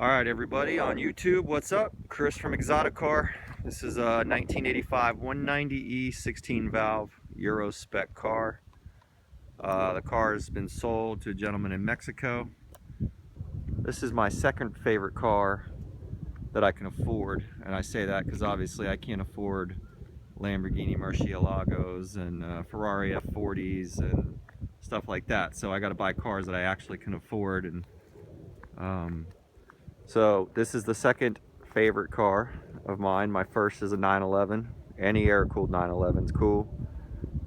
Alright everybody on YouTube, what's up? Chris from Exotic Car. This is a 1985 190E 16 valve Euro spec car. The car has been sold to a gentleman in Mexico. This is my second favorite car that I can afford, and I say that because obviously I can't afford Lamborghini Murcielagos and Ferrari F40s and stuff like that, so I got to buy cars that I actually can afford. And so this is the second favorite car of mine. My first is a 911. Any air-cooled 911 is cool.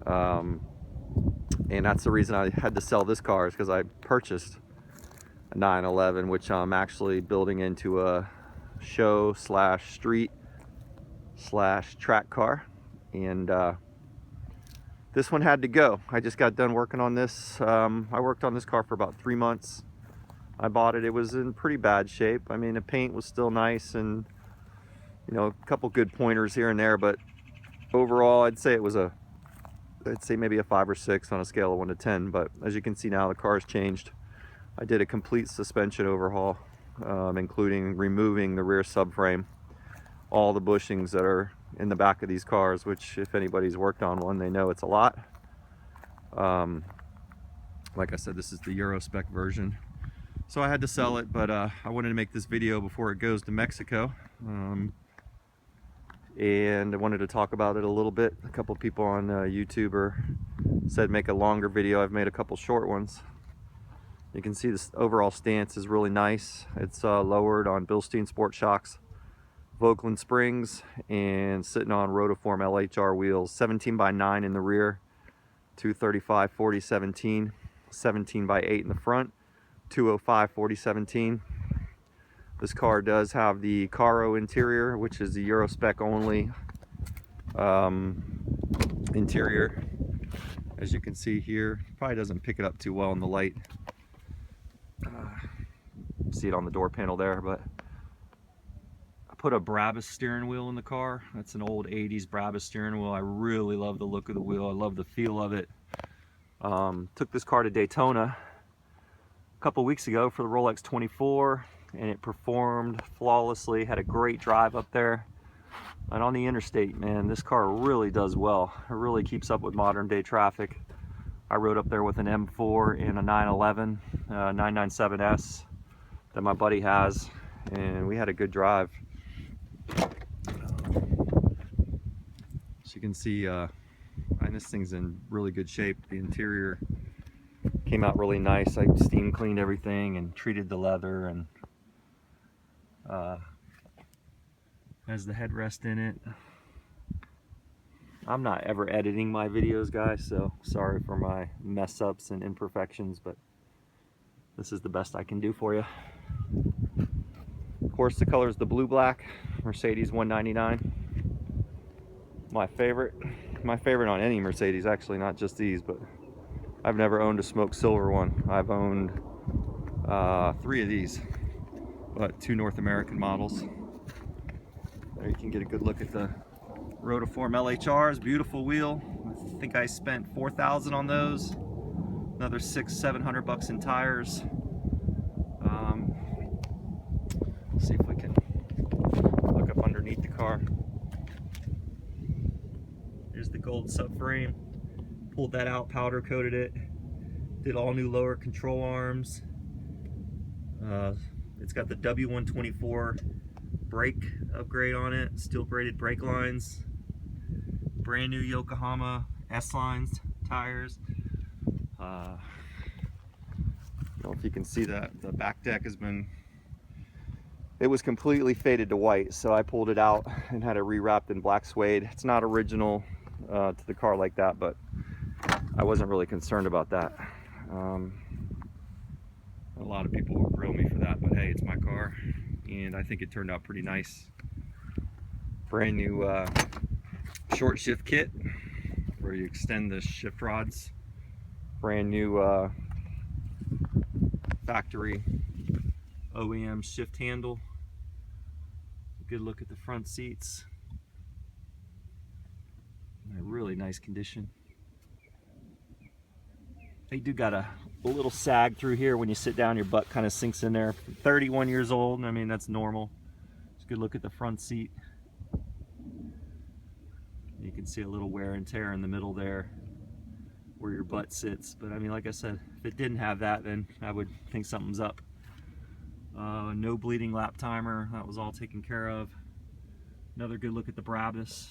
And that's the reason I had to sell this car, is because I purchased a 911, which I'm actually building into a show slash street slash track car. And this one had to go. I just got done working on this. I worked on this car for about 3 months. I bought it, it was in pretty bad shape. I mean, the paint was still nice and, you know, a couple good pointers here and there, but overall I'd say it was maybe a 5 or 6 on a scale of 1 to 10. But as you can see now, the car's changed. I did a complete suspension overhaul, including removing the rear subframe, all the bushings that are in the back of these cars, which if anybody's worked on one, they know it's a lot. Like I said, this is the Euro spec version. So I had to sell it, but I wanted to make this video before it goes to Mexico. And I wanted to talk about it a little bit. A couple people on YouTube said make a longer video. I've made a couple short ones. You can see this overall stance is really nice. It's lowered on Bilstein Sport Shocks, Vogtland springs, and sitting on Rotiform LHR wheels. 17x9 in the rear, 235/40/17, 17x8 in the front, 205/40/17. This car does have the Caro interior, which is the Euro spec only interior. As you can see here, probably doesn't pick it up too well in the light. See it on the door panel there, but I put a Brabus steering wheel in the car. That's an old 80s Brabus steering wheel. I really love the look of the wheel. I love the feel of it. Took this car to Daytona a couple weeks ago for the Rolex 24, and it performed flawlessly. Had a great drive up there. And on the interstate, man, this car really does well. It really keeps up with modern day traffic. I rode up there with an M4 and a 911 997S that my buddy has, and we had a good drive. As you can see, and this thing's in really good shape. The interior came out really nice. I steam cleaned everything and treated the leather, and has the headrest in it. I'm not ever editing my videos, guys, so sorry for my mess ups and imperfections, but this is the best I can do for you. Of course, the color is the blue black Mercedes 199. My favorite on any Mercedes, actually, not just these, but I've never owned a smoked silver one. I've owned 3 of these, but 2 North American models. There you can get a good look at the Rotiform LHRs. Beautiful wheel. I think I spent $4,000 on those. Another $600-700 in tires. See if we can look up underneath the car. Here's the gold subframe. Pulled that out, powder coated it. Did all new lower control arms. It's got the W124 brake upgrade on it. Steel braided brake lines. Brand new Yokohama S-lines tires. I don't know if you can see that the back deck has been, it was completely faded to white, so I pulled it out and had it rewrapped in black suede. It's not original to the car like that, but I wasn't really concerned about that. A lot of people will grill me for that, but hey, it's my car, and I think it turned out pretty nice. Brand new short shift kit where you extend the shift rods. Brand new factory OEM shift handle. Good look at the front seats. In a really nice condition. They do got a a little sag through here. When you sit down, your butt kind of sinks in there. 31 years old, I mean, that's normal. Just a good look at the front seat. You can see a little wear and tear in the middle there where your butt sits. But I mean, like I said, if it didn't have that, then I would think something's up. No bleeding lap timer, that was all taken care of. Another good look at the Brabus.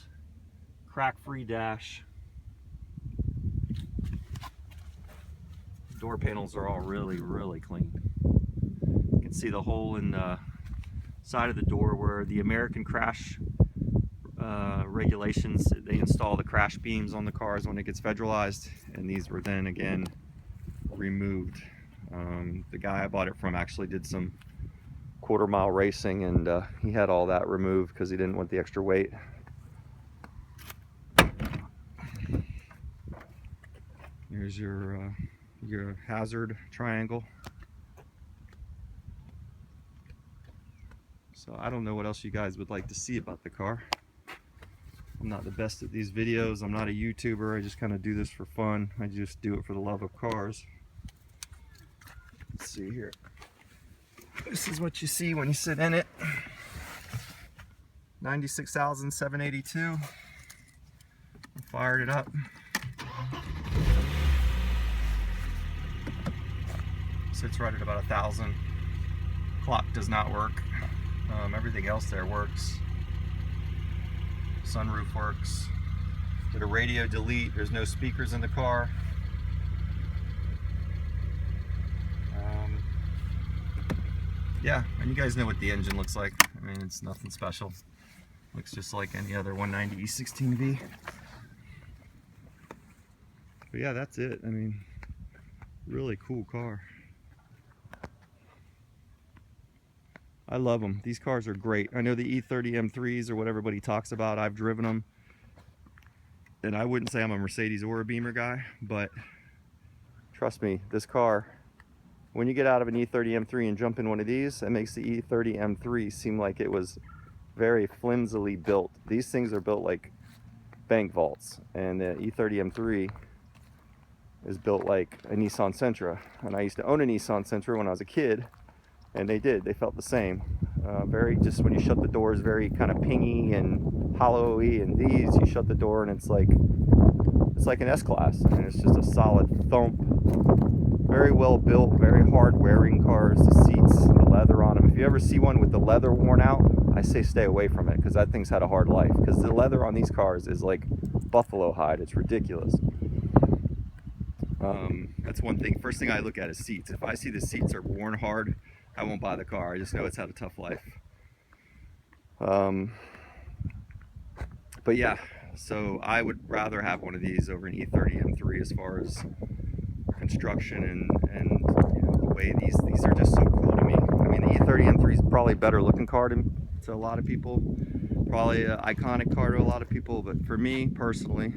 Crack-free dash. Door panels are all really, really clean. You can see the hole in the side of the door where the American crash regulations, they install the crash beams on the cars when it gets federalized, and these were then again removed. The guy I bought it from actually did some quarter-mile racing, and he had all that removed because he didn't want the extra weight. Here's your hazard triangle. So I don't know what else you guys would like to see about the car. I'm not the best at these videos. I'm not a YouTuber. I just kind of do this for fun. I just do it for the love of cars. Let's see here. This is what you see when you sit in it. 96,782. Fired it up. Sits right at about 1,000. Clock does not work. Everything else there works. Sunroof works. Did a radio delete. There's no speakers in the car. Yeah, and you guys know what the engine looks like. I mean, it's nothing special. Looks just like any other 190 E16V. But yeah, that's it. I mean, really cool car. I love them. These cars are great. I know the E30 M3s are what everybody talks about. I've driven them. And I wouldn't say I'm a Mercedes or a Beamer guy, but trust me, this car, when you get out of an E30 M3 and jump in one of these, it makes the E30 M3 seem like it was very flimsily built. These things are built like bank vaults, and the E30 M3 is built like a Nissan Sentra. And I used to own a Nissan Sentra when I was a kid, and they felt the same. Very, just when you shut the doors, very kind of pingy and hollowy, and these, you shut the door and it's like an S-Class. I mean, it's just a solid thump. Very well built, very hard wearing cars. The seats, the leather on them. If you ever see one with the leather worn out, I say stay away from it, because that thing's had a hard life. Because the leather on these cars is like buffalo hide. It's ridiculous. That's one thing. First thing I look at is seats. If I see the seats are worn hard, I won't buy the car. I just know it's had a tough life. But yeah, so I would rather have one of these over an E30 M3 as far as construction and you know, the way these are just so cool to me. I mean, the E30 M3 is probably a better looking car to a lot of people, probably an iconic car to a lot of people, but for me personally,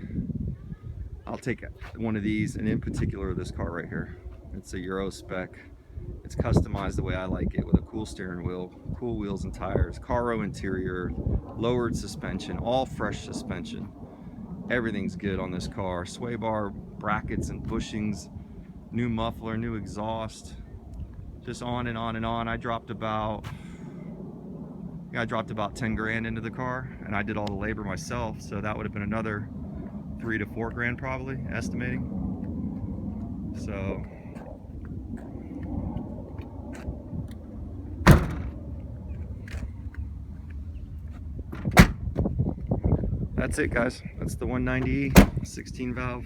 I'll take one of these, and in particular this car right here. It's a Euro spec. It's customized the way I like it, with a cool steering wheel, cool wheels and tires, Caro interior, lowered suspension, all fresh suspension. Everything's good on this car. Sway bar brackets and bushings, new muffler, new exhaust, just on and on and on. I dropped about 10 grand into the car, and I did all the labor myself, so that would have been another 3 to 4 grand probably, estimating. So that's it, guys. That's the 190E 16 valve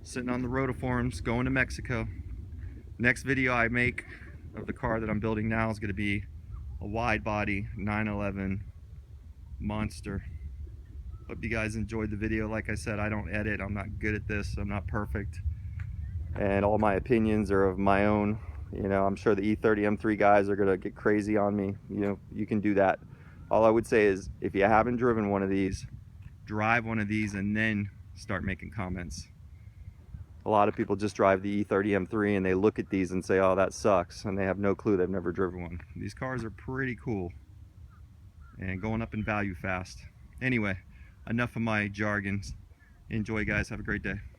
sitting on the rotiforms going to Mexico. Next video I make of the car that I'm building now is going to be a wide body 911 monster. Hope you guys enjoyed the video. Like I said, I don't edit. I'm not good at this. I'm not perfect, and all my opinions are of my own. You know, I'm sure the E30 M3 guys are gonna get crazy on me. You know, you can do that. All I would say is, if you haven't driven one of these, drive one of these and then start making comments. A lot of people just drive the E30 M3 and they look at these and say, oh, that sucks, and they have no clue. They've never driven one. These cars are pretty cool and going up in value fast. Anyway, enough of my jargons. Enjoy, guys. Have a great day.